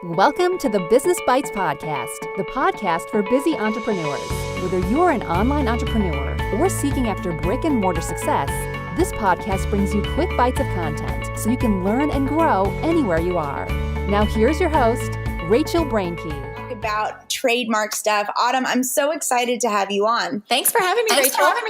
Welcome to the Business Bites Podcast, the podcast for busy entrepreneurs. Whether you're an online entrepreneur or seeking after brick and mortar success, this podcast brings you quick bites of content so you can learn and grow anywhere you are. Now here's your host, Rachel Brenke. About trademark stuff. Autumn, I'm so excited to have you on. Thanks for having me,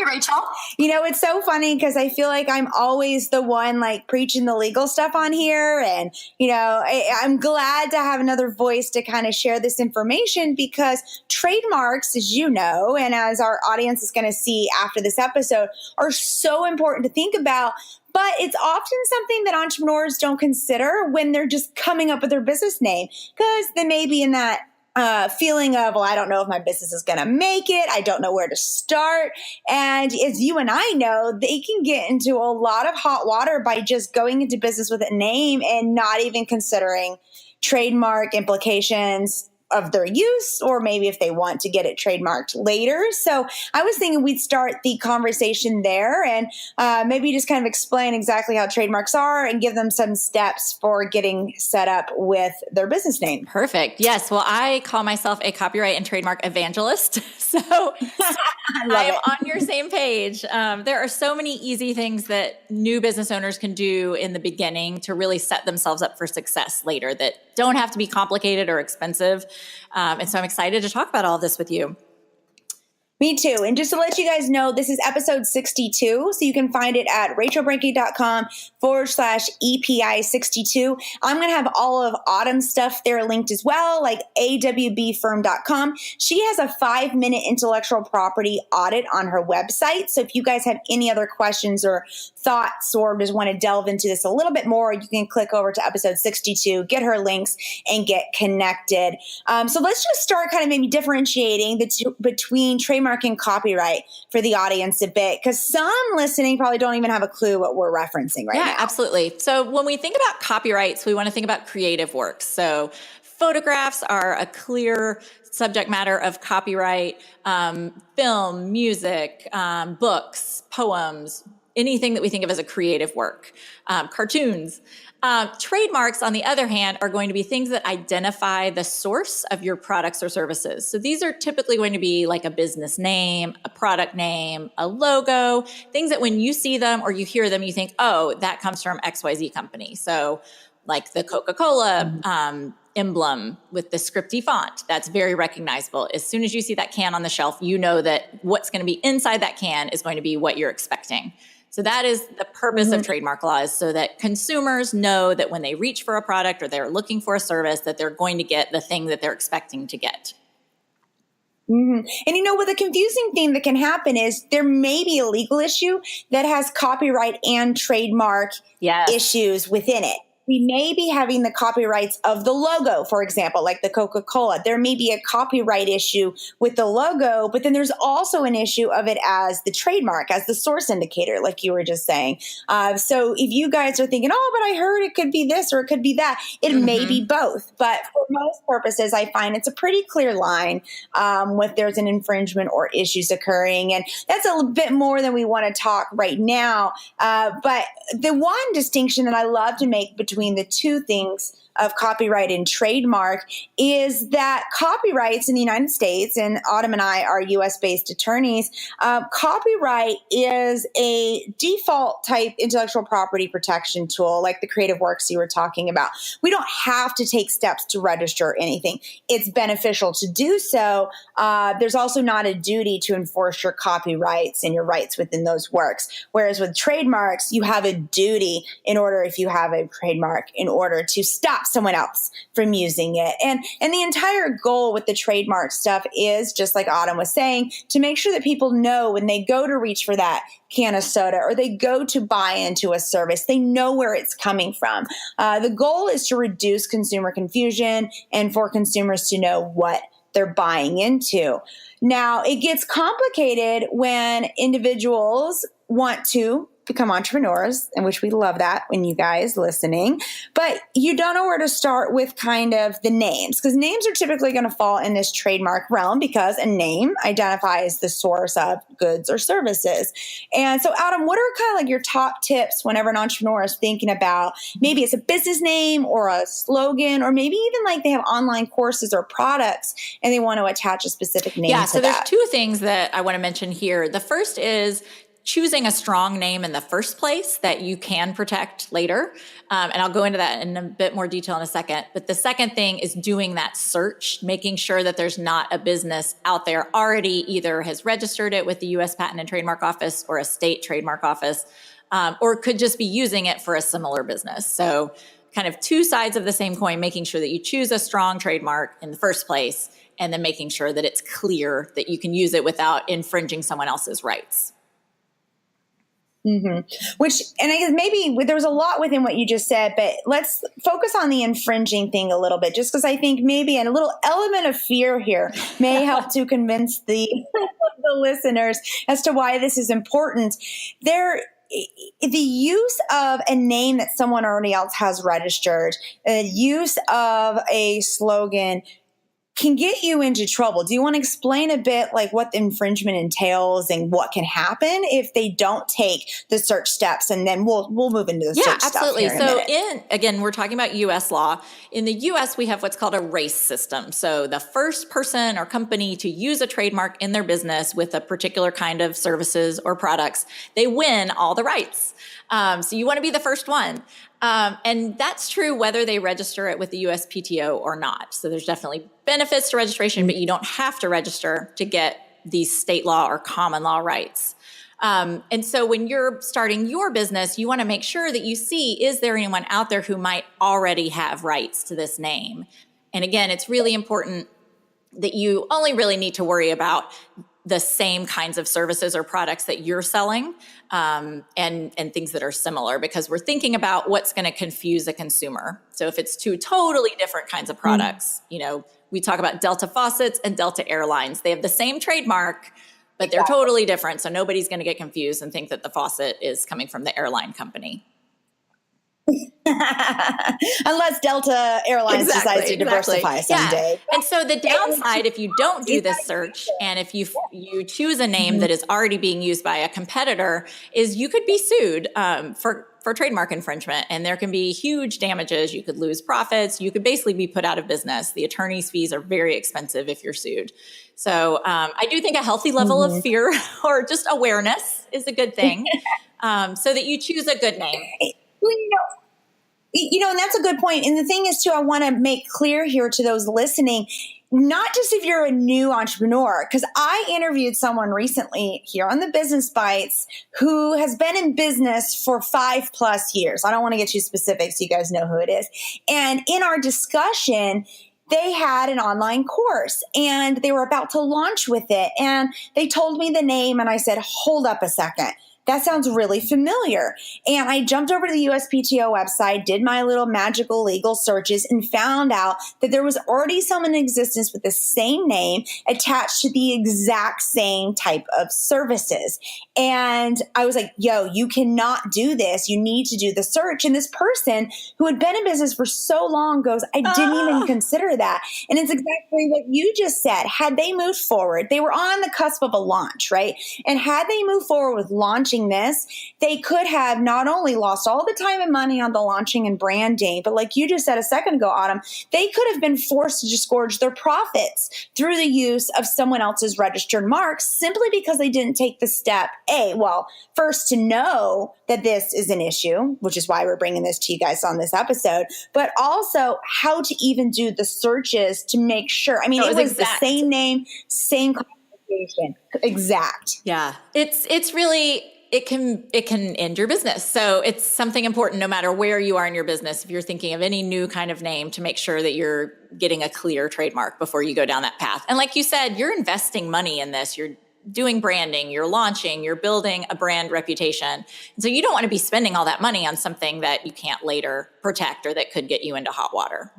Rachel. You know, it's so funny because I feel like I'm always the one like preaching the legal stuff on here. And, you know, I'm glad to have another voice to kind of share this information because trademarks, as you know, and as our audience is going to see after this episode, are so important to think about. But it's often something that entrepreneurs don't consider when they're just coming up with their business name because they may be in that feeling of, well, I don't know if my business is going to make it. I don't know where to start. And as you and I know, they can get into a lot of hot water by just going into business with a name and not even considering trademark implications of their use, or maybe if they want to get it trademarked later. So I was thinking we'd start the conversation there and maybe just kind of explain exactly how trademarks are and give them some steps for getting set up with their business name. Perfect. Yes. Well, I call myself a copyright and trademark evangelist. So I'm on your same page. There are so many easy things that new business owners can do in the beginning to really set themselves up for success later that don't have to be complicated or expensive. And so I'm excited to talk about all of this with you. Me too. And just to let you guys know, this is episode 62. So you can find it at rachelbrenke.com/EPI62. I'm going to have all of Autumn's stuff there linked as well, like awbfirm.com. She has a 5-minute intellectual property audit on her website. So if you guys have any other questions or thoughts or just want to delve into this a little bit more, you can click over to episode 62, get her links, and get connected. So let's just start kind of maybe differentiating between trademark and copyright for the audience a bit, because some listening probably don't even have a clue what we're referencing right now. Yeah, absolutely. So when we think about copyrights, we want to think about creative works. So photographs are a clear subject matter of copyright, film, music, books, poems, anything that we think of as a creative work, cartoons. Trademarks, on the other hand, are going to be things that identify the source of your products or services. So these are typically going to be like a business name, a product name, a logo, things that when you see them or you hear them, you think, oh, that comes from XYZ company. So like the Coca-Cola emblem with the scripty font, that's very recognizable. As soon as you see that can on the shelf, you know that what's going to be inside that can is going to be what you're expecting. So that is the purpose of trademark law, is so that consumers know that when they reach for a product or they're looking for a service, that they're going to get the thing that they're expecting to get. Mm-hmm. And you know, what the confusing thing that can happen is there may be a legal issue that has copyright and trademark issues within it. We may be having the copyrights of the logo, for example, like the Coca-Cola. There may be a copyright issue with the logo, but then there's also an issue of it as the trademark, as the source indicator, like you were just saying. So if you guys are thinking, oh, but I heard it could be this or it could be that, it may be both. But for most purposes, I find it's a pretty clear line if there's an infringement or issues occurring. And that's a bit more than we want to talk right now. But the one distinction that I love to make between the two things of copyright and trademark is that copyrights in the United States, and Autumn and I are US-based attorneys, copyright is a default type intellectual property protection tool, like the creative works you were talking about. We don't have to take steps to register anything. It's beneficial to do so. There's also not a duty to enforce your copyrights and your rights within those works. Whereas with trademarks, you have a duty if you have a trademark, in order to stop someone else from using it. And the entire goal with the trademark stuff is, just like Autumn was saying, to make sure that people know when they go to reach for that can of soda or they go to buy into a service, they know where it's coming from. The goal is to reduce consumer confusion and for consumers to know what they're buying into. Now, it gets complicated when individuals want to become entrepreneurs, in which we love that when you guys listening, but you don't know where to start with kind of the names, because names are typically going to fall in this trademark realm because a name identifies the source of goods or services. And so, Adam, what are kind of like your top tips whenever an entrepreneur is thinking about maybe it's a business name or a slogan, or maybe even like they have online courses or products and they want to attach a specific name to that? So there's two things that I want to mention here. The first is choosing a strong name in the first place that you can protect later. And I'll go into that in a bit more detail in a second. But the second thing is doing that search, making sure that there's not a business out there already either has registered it with the U.S. Patent and Trademark Office or a state trademark office, or could just be using it for a similar business. So kind of two sides of the same coin, making sure that you choose a strong trademark in the first place, and then making sure that it's clear that you can use it without infringing someone else's rights. Mm-hmm. And I guess maybe there was a lot within what you just said, but let's focus on the infringing thing a little bit, just because I think maybe a little element of fear here may help to convince the listeners as to why this is important. The use of a name that someone already else has registered, the use of a slogan can get you into trouble. Do you want to explain a bit like what the infringement entails and what can happen if they don't take the search steps? And then we'll move into the search absolutely. stuff here in a minute. Again, we're talking about U.S. law. In the U.S., we have what's called a race system. So the first person or company to use a trademark in their business with a particular kind of services or products, they win all the rights. So you want to be the first one. And that's true whether they register it with the USPTO or not. So there's definitely benefits to registration, but you don't have to register to get these state law or common law rights. And so when you're starting your business, you want to make sure that you see, is there anyone out there who might already have rights to this name? And again, it's really important that you only really need to worry about the same kinds of services or products that you're selling, and things that are similar, because we're thinking about what's going to confuse a consumer. So if it's two totally different kinds of products, we talk about Delta Faucets and Delta Airlines. They have the same trademark, but they're totally different. So nobody's going to get confused and think that the faucet is coming from the airline company. Unless Delta Airlines decides to diversify someday. Yeah. And so the downside, if you don't do this search and if you choose a name that is already being used by a competitor, is you could be sued for trademark infringement, and there can be huge damages. You could lose profits. You could basically be put out of business. The attorney's fees are very expensive if you're sued. So I do think a healthy level of fear or just awareness is a good thing, so that you choose a good name. And that's a good point. And the thing is, too, I want to make clear here to those listening, not just if you're a new entrepreneur, because I interviewed someone recently here on the Business Bites who has been in business for 5+ years. I don't want to get too specific so you guys know who it is. And in our discussion, they had an online course and they were about to launch with it. And they told me the name and I said, hold up a second. That sounds really familiar. And I jumped over to the USPTO website, did my little magical legal searches, and found out that there was already someone in existence with the same name attached to the exact same type of services. And I was like, yo, you cannot do this. You need to do the search. And this person who had been in business for so long goes, I didn't even consider that. And it's exactly what you just said. Had they moved forward, they were on the cusp of a launch, right? And had they moved forward with launching this, they could have not only lost all the time and money on the launching and branding, but like you just said a second ago, Autumn, they could have been forced to disgorge their profits through the use of someone else's registered marks simply because they didn't take the step, first to know that this is an issue, which is why we're bringing this to you guys on this episode, but also how to even do the searches to make sure. I mean, it was exact. The same name, same classification, exact. Yeah, it's really... It can end your business. So it's something important no matter where you are in your business. If you're thinking of any new kind of name, to make sure that you're getting a clear trademark before you go down that path. And like you said, you're investing money in this. You're doing branding, you're launching, you're building a brand reputation. And so you don't want to be spending all that money on something that you can't later protect or that could get you into hot water.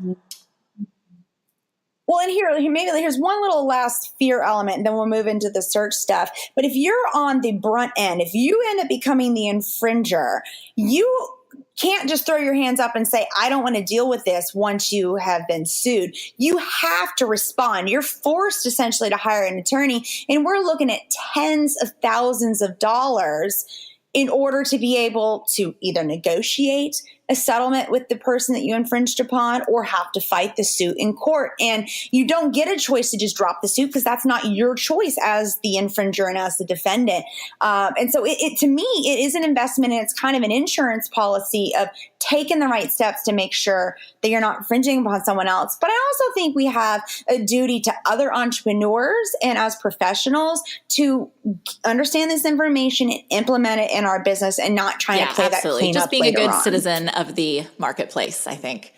Well, and here's one little last fear element, and then we'll move into the search stuff. But if you're on the brunt end, if you end up becoming the infringer, you can't just throw your hands up and say, I don't want to deal with this once you have been sued. You have to respond. You're forced essentially to hire an attorney. And we're looking at tens of thousands of dollars in order to be able to either negotiate a settlement with the person that you infringed upon or have to fight the suit in court. And you don't get a choice to just drop the suit because that's not your choice as the infringer and as the defendant. And so it to me, it is an investment, and it's kind of an insurance policy of taking the right steps to make sure that you're not infringing upon someone else. But I also think we have a duty to other entrepreneurs and as professionals to understand this information and implement it in our business and not trying to play that cleanup. Just being a good citizen of the marketplace, I think.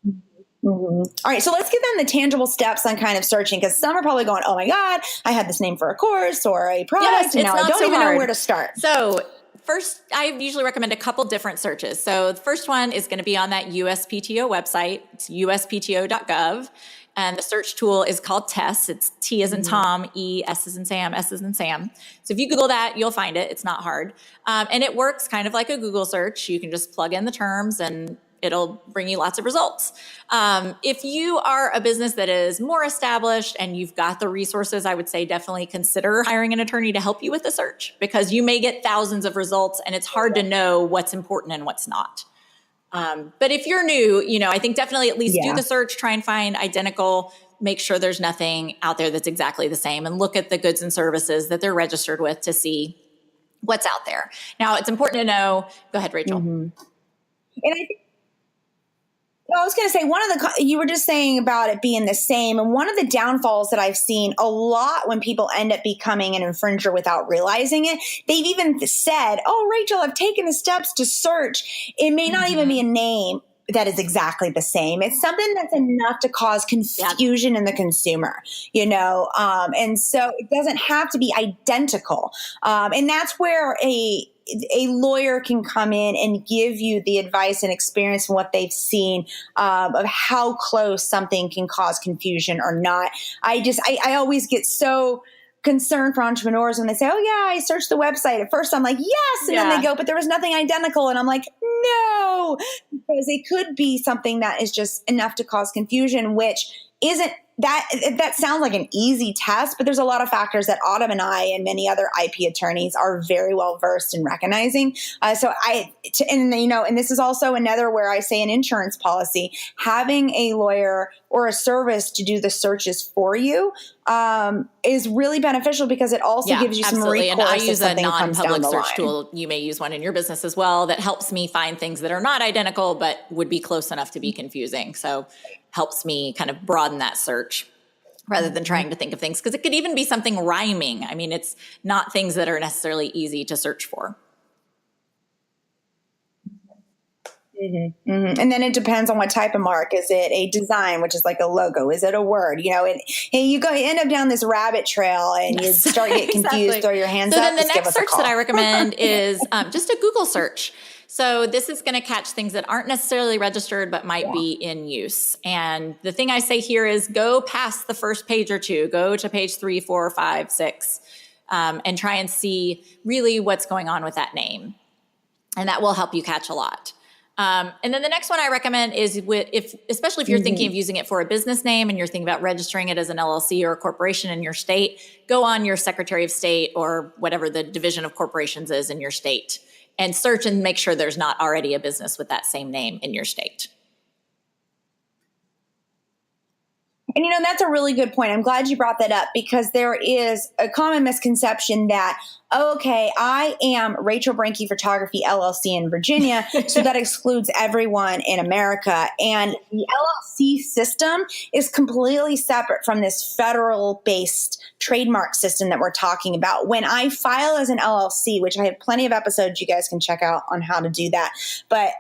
Mm-hmm. All right. So let's get then the tangible steps on kind of searching, because some are probably going, oh my God, I had this name for a course or a product and now I don't even know where to start. So first, I usually recommend a couple different searches. So the first one is going to be on that USPTO website. It's uspto.gov. And the search tool is called TESS. It's T as in Tom, E, S as in Sam, S as in Sam. So if you Google that, you'll find it. It's not hard. And it works kind of like a Google search. You can just plug in the terms and it'll bring you lots of results. If you are a business that is more established and you've got the resources, I would say definitely consider hiring an attorney to help you with the search, because you may get thousands of results and it's hard to know what's important and what's not. But if you're new, I think definitely at least do the search, try and find identical, make sure there's nothing out there that's exactly the same, and look at the goods and services that they're registered with to see what's out there. Now, it's important to know, go ahead, Rachel. And I think, I was going to say, you were just saying about it being the same. And one of the downfalls that I've seen a lot when people end up becoming an infringer without realizing it, they've even said, oh, Rachel, I've taken the steps to search. It may not even be a name that is exactly the same. It's something that's enough to cause confusion in the consumer, and so it doesn't have to be identical. And that's where a lawyer can come in and give you the advice and experience and what they've seen of how close something can cause confusion or not. I always get so concerned for entrepreneurs when they say, oh yeah, I searched the website. At first I'm like, yes. And then they go, but there was nothing identical. And I'm like, no, because it could be something that is just enough to cause confusion, which isn't that sounds like an easy test, but there's a lot of factors that Autumn and I and many other IP attorneys are very well versed in recognizing. And this is also another where I say an insurance policy, having a lawyer or a service to do the searches for you is really beneficial, because it also gives you some recourse. And I use a non-public search tool. You may use one in your business as well that helps me find things that are not identical but would be close enough to be confusing. So helps me kind of broaden that search rather than trying to think of things, because it could even be something rhyming. I mean, it's not things that are necessarily easy to search for. And then it depends on what type of mark. Is it a design, which is like a logo? Is it a word? You end up down this rabbit trail and you start getting confused, throw your hands up. So then the next search that I recommend is just a Google search. So this is going to catch things that aren't necessarily registered but might be in use. And the thing I say here is go past the first page or two. Go to page 3, 4, 5, 6, and try and see really what's going on with that name. And that will help you catch a lot. And then the next one I recommend is especially if you're thinking of using it for a business name and you're thinking about registering it as an LLC or a corporation in your state, go on your Secretary of State or whatever the division of corporations is in your state and search and make sure there's not already a business with that same name in your state. And, that's a really good point. I'm glad you brought that up, because there is a common misconception that, I am Rachel Brenke Photography LLC in Virginia, so that excludes everyone in America. And the LLC system is completely separate from this federal-based trademark system that we're talking about. When I file as an LLC, which I have plenty of episodes you guys can check out on how to do that, but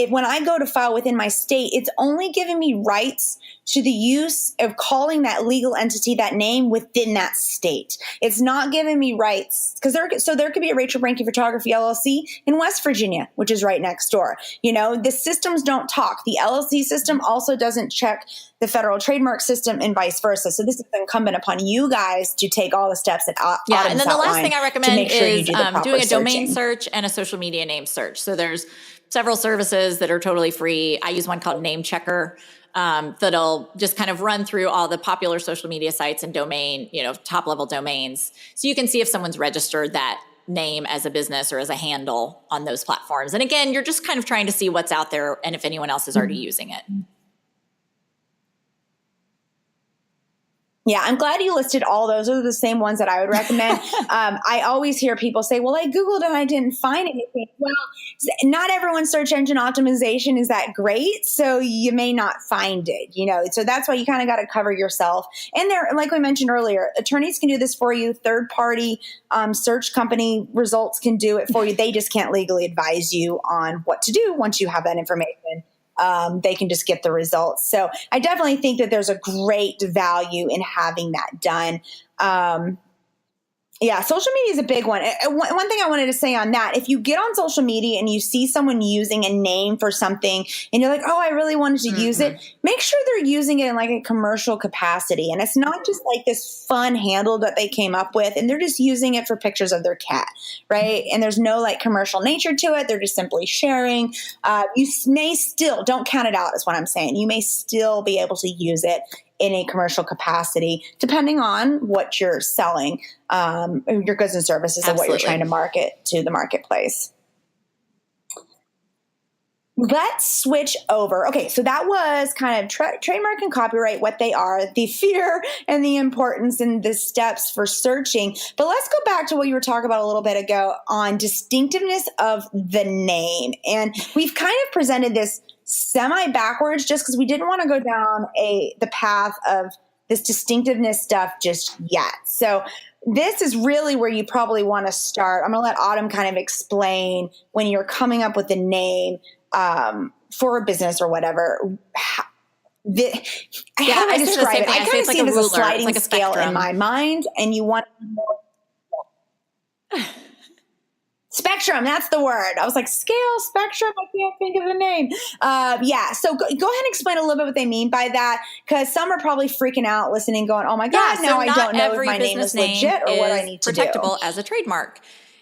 when I go to file within my state, it's only giving me rights to the use of calling that legal entity that name within that state. It's not giving me rights place. There could be a Rachel Brenke Photography LLC in West Virginia, which is right next door. The systems don't talk. The LLC system also doesn't check the federal trademark system and vice versa. So this is incumbent upon you guys to take all the steps that and then the last thing I recommend is doing a domain searching. search and a social media name search. So there's several services that are totally free. I use one called Name Checker that'll just kind of run through all the popular social media sites and domain, top level domains. So you can see if someone's registered that name as a business or as a handle on those platforms. And again, you're just kind of trying to see what's out there and if anyone else is already using it. Yeah, I'm glad you listed all those. Those are the same ones that I would recommend. I always hear people say, well, I Googled and I didn't find anything. Well, not everyone's search engine optimization is that great. So you may not find it, so that's why you kind of got to cover yourself. And there, like we mentioned earlier, attorneys can do this for you. Third party search company results can do it for you. They just can't legally advise you on what to do once you have that information. They can just get the results. So I definitely think that there's a great value in having that done. Social media is a big one. One thing I wanted to say on that, if you get on social media and you see someone using a name for something and you're like, oh, I really wanted to use it, make sure they're using it in like a commercial capacity. And it's not just like this fun handle that they came up with and they're just using it for pictures of their cat, right? And there's no like commercial nature to it. They're just simply sharing. You may still, don't count it out is what I'm saying. You may still be able to use it in a commercial capacity, depending on what you're selling, your goods and services and what you're trying to market to the marketplace. Let's switch over. Okay, so that was kind of trademark and copyright, what they are, the fear and the importance and the steps for searching. But let's go back to what you were talking about a little bit ago on distinctiveness of the name. And we've kind of presented this semi-backwards just because we didn't want to go down the path of this distinctiveness stuff just yet. So this is really where you probably want to start. I'm going to let Autumn kind of explain when you're coming up with a name for a business or whatever. How do I describe it? I kind of see it as a sliding scale in my mind, and you want spectrum, that's the word. I was like, scale, spectrum, I can't think of the name. So go ahead and explain a little bit what they mean by that, because some are probably freaking out listening, going, oh my God, now I don't know if my name is legit or what I need to do. Protectable as a trademark.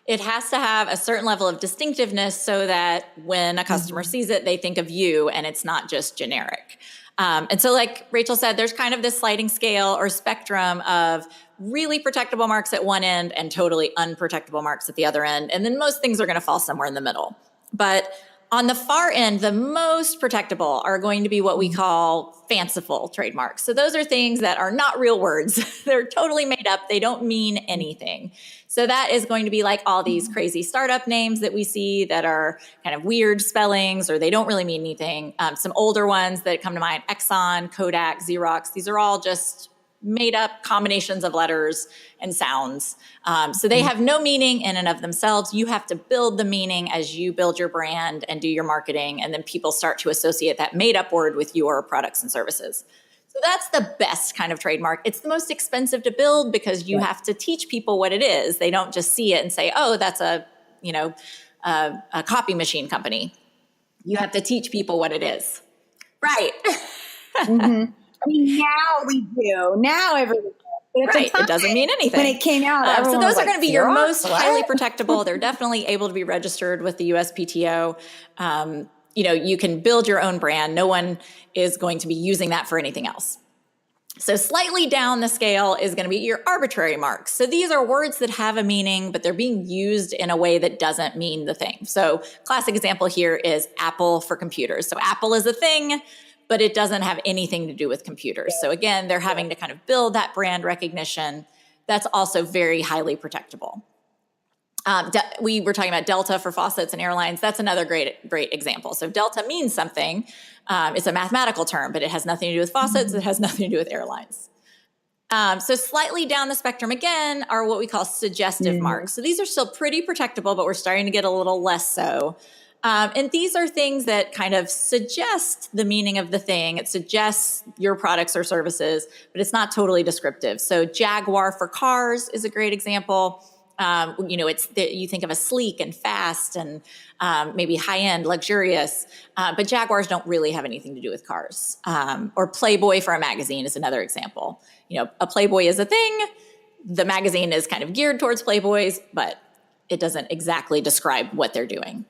It has to have a certain level of distinctiveness so that when a customer sees it, they think of you and it's not just generic. And so like Rachel said, there's kind of this sliding scale or spectrum of really protectable marks at one end and totally unprotectable marks at the other end. And then most things are going to fall somewhere in the middle. But on the far end, the most protectable are going to be what we call fanciful trademarks. So those are things that are not real words. They're totally made up. They don't mean anything. So that is going to be like all these crazy startup names that we see that are kind of weird spellings or they don't really mean anything. Some older ones that come to mind, Exxon, Kodak, Xerox, these are all just made up combinations of letters and sounds. So they have no meaning in and of themselves. You have to build the meaning as you build your brand and do your marketing, and then people start to associate that made up word with your products and services. So that's the best kind of trademark. It's the most expensive to build because you have to teach people what it is. They don't just see it and say, oh, that's a copy machine company. You have to teach people what it is. Right. Mm-hmm. I mean, now we do. Now everyone does. Right. It doesn't mean anything. When it came out, so those are going to be your most what? highly protectable. They're definitely able to be registered with the USPTO. You can build your own brand. No one is going to be using that for anything else. So slightly down the scale is going to be your arbitrary marks. So these are words that have a meaning, but they're being used in a way that doesn't mean the thing. So classic example here is Apple for computers. So Apple is a thing, but it doesn't have anything to do with computers. So again, they're having to kind of build that brand recognition. That's also very highly protectable. We were talking about Delta for faucets and airlines. That's another great example. So Delta means something. It's a mathematical term, but it has nothing to do with faucets. It has nothing to do with airlines. So slightly down the spectrum again are what we call suggestive marks. So these are still pretty protectable, but we're starting to get a little less so. And these are things that kind of suggest the meaning of the thing. It suggests your products or services, but it's not totally descriptive. So Jaguar for cars is a great example. You think of a sleek and fast and maybe high-end, luxurious, but Jaguars don't really have anything to do with cars. Or Playboy for a magazine is another example. A Playboy is a thing. The magazine is kind of geared towards Playboys, but it doesn't exactly describe what they're doing.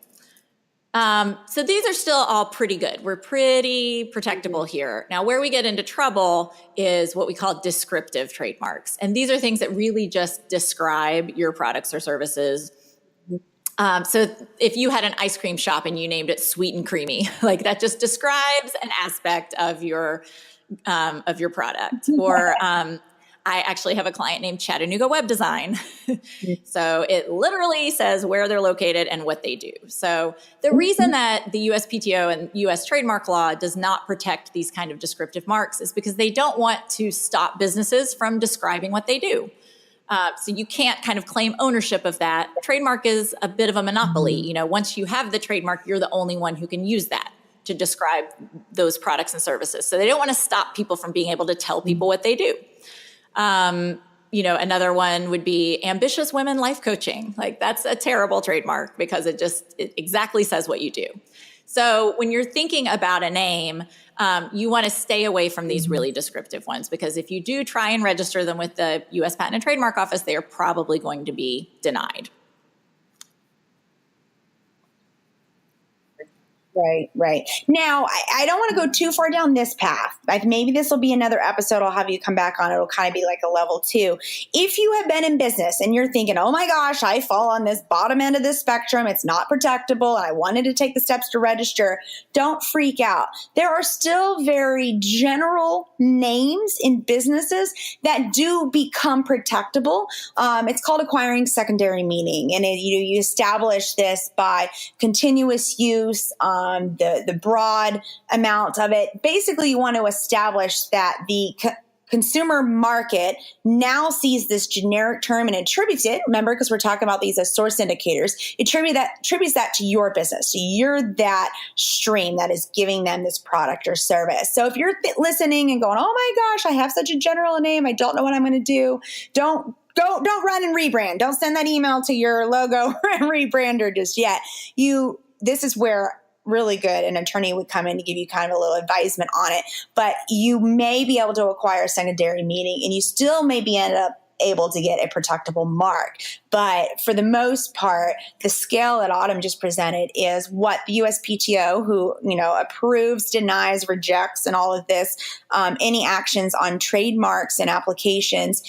So these are still all pretty good. We're pretty protectable here. Now, where we get into trouble is what we call descriptive trademarks. And these are things that really just describe your products or services. So if you had an ice cream shop and you named it Sweet and Creamy, like that just describes an aspect of your product. Or I actually have a client named Chattanooga Web Design. So it literally says where they're located and what they do. So the reason that the USPTO and US trademark law does not protect these kind of descriptive marks is because they don't want to stop businesses from describing what they do. So you can't kind of claim ownership of that. Trademark is a bit of a monopoly. Once you have the trademark, you're the only one who can use that to describe those products and services. So they don't want to stop people from being able to tell people what they do. Another one would be ambitious women life coaching. Like that's a terrible trademark because it exactly says what you do. So when you're thinking about a name, you want to stay away from these really descriptive ones, because if you do try and register them with the U.S. Patent and Trademark Office, they are probably going to be denied. Right. Now, I don't want to go too far down this path. Maybe this will be another episode I'll have you come back on. It'll kind of be like a level 2. If you have been in business and you're thinking, oh my gosh, I fall on this bottom end of the spectrum, it's not protectable, and I wanted to take the steps to register, don't freak out. There are still very general names in businesses that do become protectable. It's called acquiring secondary meaning. And you establish this by continuous use, the broad amount of it. Basically, you want to establish that the consumer market now sees this generic term and attributes it. Remember, because we're talking about these as source indicators, attributes that to your business. So you're that stream that is giving them this product or service. So if you're listening and going, oh my gosh, I have such a general name, I don't know what I'm going to do, don't run and rebrand. Don't send that email to your logo rebrander just yet. This is where really good an attorney would come in to give you kind of a little advisement on it. But you may be able to acquire a secondary meaning, and you still may be able to get a protectable mark. But for the most part, the scale that Autumn just presented is what the USPTO, who approves, denies, rejects, and all of this, any actions on trademarks and applications,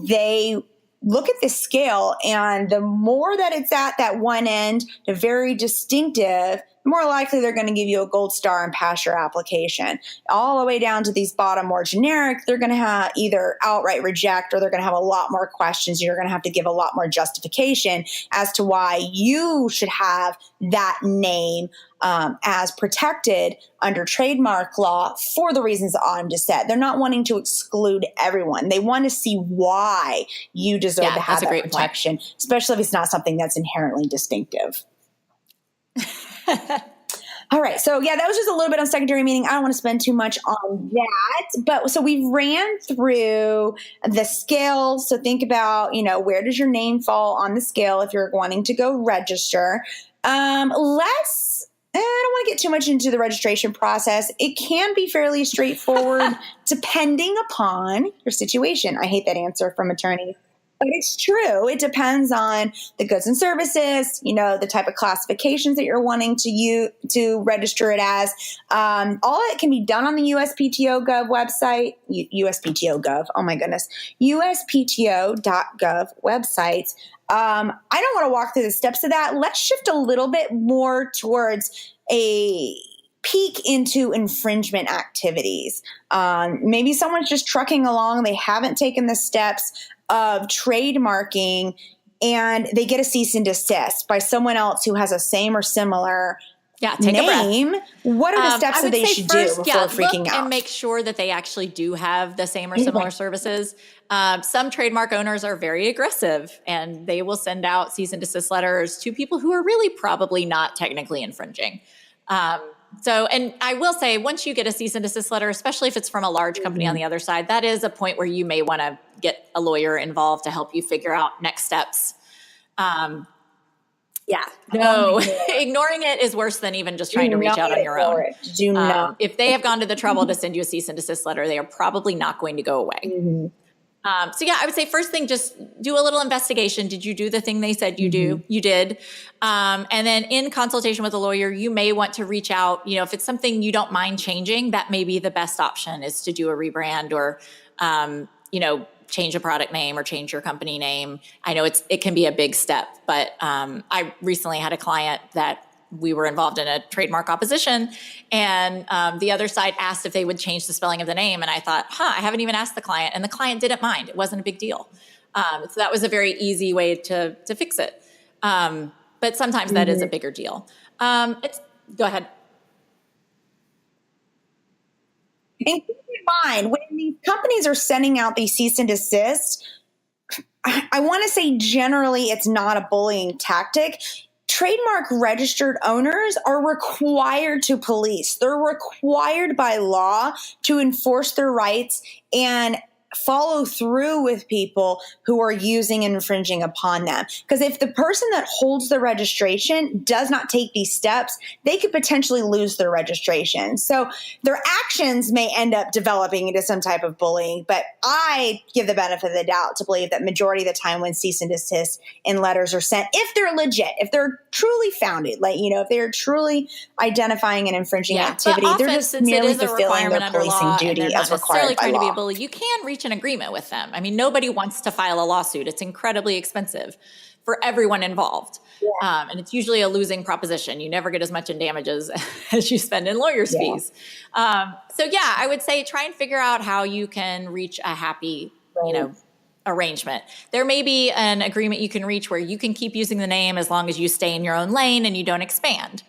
they look at this scale, and the more that it's at that one end, the very distinctive, the more likely they're going to give you a gold star and pass your application. All the way down to these bottom, more generic, they're going to have either outright reject, or they're going to have a lot more questions. You're going to have to give a lot more justification as to why you should have that name as protected under trademark law for the reasons Autumn just said. They're not wanting to exclude everyone. They want to see why you deserve to have that protection, especially if it's not something that's inherently distinctive. All right. So that was just a little bit on secondary meaning. I don't want to spend too much on that, but so we ran through the scale. So think about, where does your name fall on the scale if you're wanting to go register? I don't want to get too much into the registration process. It can be fairly straightforward depending upon your situation. I hate that answer from attorneys, but it's true. It depends on the goods and services, the type of classifications that you're wanting to register it as. All it can be done on the USPTO Gov website, USPTO Gov, oh my goodness, USPTO.gov websites. I don't want to walk through the steps of that. Let's shift a little bit more towards a peek into infringement activities. Maybe someone's just trucking along. They haven't taken the steps of trademarking, and they get a cease and desist by someone else who has a same or similar name. What are the steps that they should do before freaking out? And make sure that they actually do have the same or similar services. Some trademark owners are very aggressive, and they will send out cease and desist letters to people who are really probably not technically infringing. And I will say, once you get a cease and desist letter, especially if it's from a large company on the other side, that is a point where you may want to get a lawyer involved to help you figure out next steps. Yeah, no, ignoring it is worse than even just trying to reach out on your own. Do not. If they have gone to the trouble to send you a cease and desist letter, they are probably not going to go away. Mm-hmm. So yeah, I would say first thing, just do a little investigation. Did you do the thing they said you do? You did. And then in consultation with a lawyer, you may want to reach out. If it's something you don't mind changing, that may be the best option, is to do a rebrand or, change a product name or change your company name. I know it can be a big step, but I recently had a client that we were involved in a trademark opposition, and the other side asked if they would change the spelling of the name. And I thought, I haven't even asked the client, and the client didn't mind. It wasn't a big deal. So that was a very easy way to fix it. But sometimes that is a bigger deal. Go ahead. And keep in mind, when these companies are sending out these cease and desist, I want to say generally it's not a bullying tactic. Trademark registered owners are required to police. They're required by law to enforce their rights and follow through with people who are using and infringing upon them. Because if the person that holds the registration does not take these steps, they could potentially lose their registration. So their actions may end up developing into some type of bullying. But I give the benefit of the doubt to believe that majority of the time when cease and desist and letters are sent, if they're legit, if they're truly founded, if they're truly identifying an infringing activity, often, they're just merely fulfilling their policing duty as required by law. To be a bully, you can reach an agreement with them. I mean, nobody wants to file a lawsuit. It's incredibly expensive for everyone involved. Yeah. And it's usually a losing proposition. You never get as much in damages as you spend in lawyers' fees. So yeah, I would say try and figure out how you can reach a happy, arrangement. There may be an agreement you can reach where you can keep using the name as long as you stay in your own lane and you don't expand.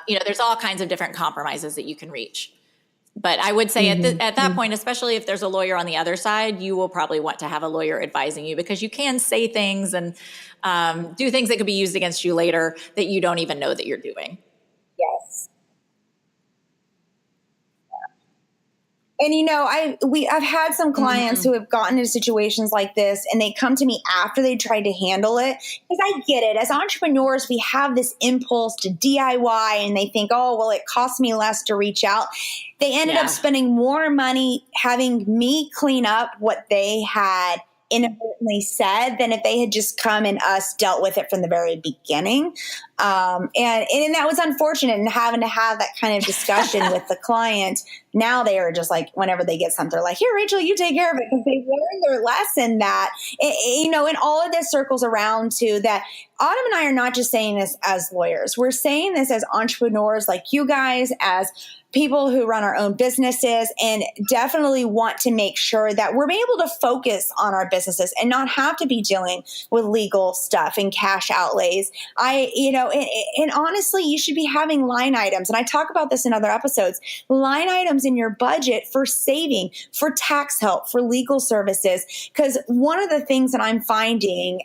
There's all kinds of different compromises that you can reach. But I would say at that point, especially if there's a lawyer on the other side, you will probably want to have a lawyer advising you, because you can say things and do things that could be used against you later that you don't even know that you're doing. Yes. And I've had some clients who have gotten into situations like this, and they come to me after they tried to handle it. Because I get it. As entrepreneurs, we have this impulse to DIY, and they think, oh, well, it costs me less to reach out. They ended up spending more money having me clean up what they had inadvertently said than if they had just come and us dealt with it from the very beginning. And that was unfortunate, and having to have that kind of discussion with the client. Now they are just like, whenever they get something, they're like, here, Rachel, you take care of it, because they learned their lesson that, and all of this circles around to that. Autumn and I are not just saying this as lawyers. We're saying this as entrepreneurs like you guys, as people who run our own businesses, and definitely want to make sure that we're able to focus on our businesses and not have to be dealing with legal stuff and cash outlays. And honestly, you should be having line items. And I talk about this in other episodes, line items in your budget for saving, for tax help, for legal services. Because one of the things that I'm finding,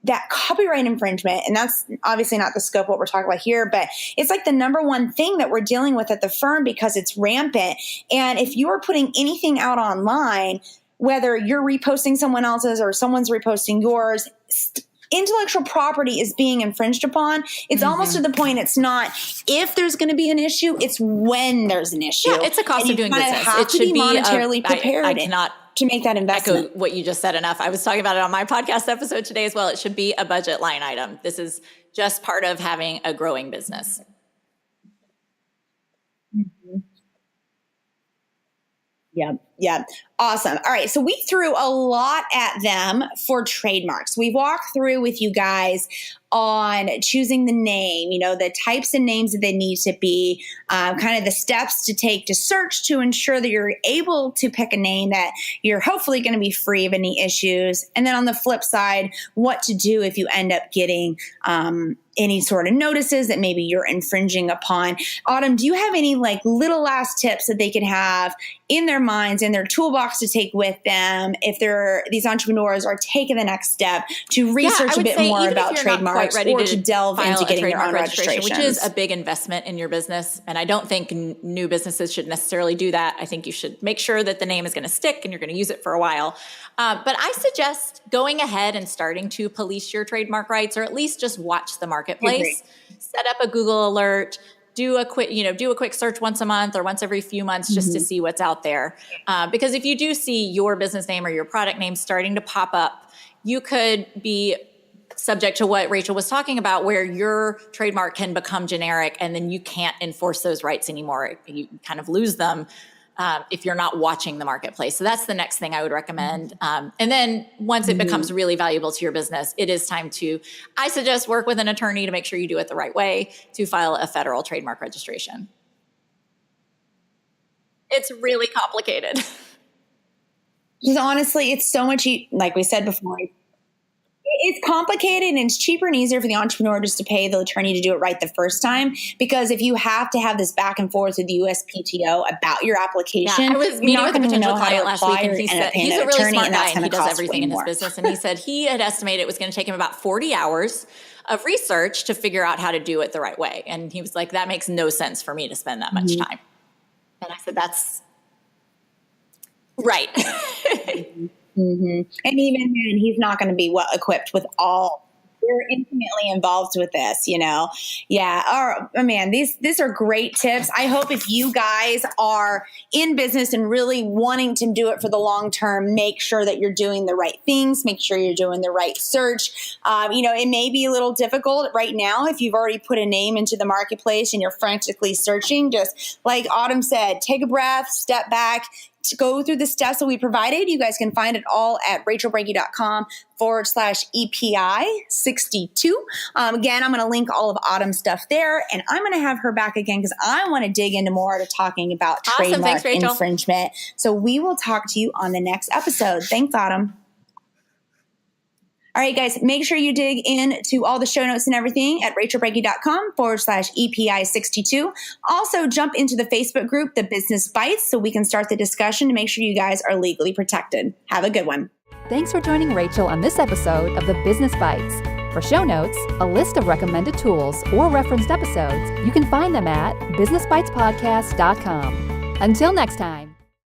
that copyright infringement, and that's obviously not the scope of what we're talking about here, but it's like the number one thing that we're dealing with at the firm because it's rampant. And if you are putting anything out online, whether you're reposting someone else's or someone's reposting yours, intellectual property is being infringed upon. It's almost to the point, it's not if there's going to be an issue, it's when there's an issue. Yeah, it's a cost of doing business. It should be monetarily prepared. I cannot to make that investment. Echo what you just said enough. I was talking about it on my podcast episode today as well. It should be a budget line item. This is just part of having a growing business. Yeah. Awesome. All right. So we threw a lot at them for trademarks. We walked through with you guys on choosing the name, the types of names that they need to be, kind of the steps to take to search to ensure that you're able to pick a name that you're hopefully going to be free of any issues. And then on the flip side, what to do if you end up getting any sort of notices that maybe you're infringing upon. Autumn, do you have any like little last tips that they can have in their minds, in their toolbox to take with them if these entrepreneurs are taking the next step to research a bit more about trademarks or to delve into getting their own registration, which is a big investment in your business. And I don't think new businesses should necessarily do that. I think you should make sure that the name is going to stick and you're going to use it for a while. But I suggest going ahead and starting to police your trademark rights, or at least just watch the marketplace. Set up a Google alert. Do a quick search once a month or once every few months just to see what's out there. Because if you do see your business name or your product name starting to pop up, you could be subject to what Rachel was talking about, where your trademark can become generic and then you can't enforce those rights anymore. You kind of lose them if you're not watching the marketplace. So that's the next thing I would recommend. And then once it becomes really valuable to your business, it is time to, I suggest, work with an attorney to make sure you do it the right way to file a federal trademark registration. It's really complicated. Because honestly, it's so much, like we said before, it's complicated, and it's cheaper and easier for the entrepreneur just to pay the attorney to do it right the first time. Because if you have to have this back and forth with the USPTO about your application, I was meeting with a potential client last week, and he said he's a really smart guy and he does everything in his business. And he said he had estimated it was going to take him about 40 hours of research to figure out how to do it the right way. And he was like, that makes no sense for me to spend that much time. And I said, that's right. And even then, he's not going to be equipped with all. We're intimately involved with this, Yeah. Oh man, these are great tips. I hope if you guys are in business and really wanting to do it for the long term, make sure that you're doing the right things. Make sure you're doing the right search. It may be a little difficult right now if you've already put a name into the marketplace and you're frantically searching. Just like Autumn said, take a breath, step back, to go through the steps that we provided. You guys can find it all at rachelbrenke.com/EPI62. Again, I'm going to link all of Autumn's stuff there, and I'm going to have her back again because I want to dig into more to talking about trademark infringement. So we will talk to you on the next episode. Thanks, Autumn. All right, guys, make sure you dig into all the show notes and everything at rachelbrenke.com/EPI62. Also, jump into the Facebook group, The Business Bites, so we can start the discussion to make sure you guys are legally protected. Have a good one. Thanks for joining Rachel on this episode of The Business Bites. For show notes, a list of recommended tools, or referenced episodes, you can find them at businessbitespodcast.com. Until next time.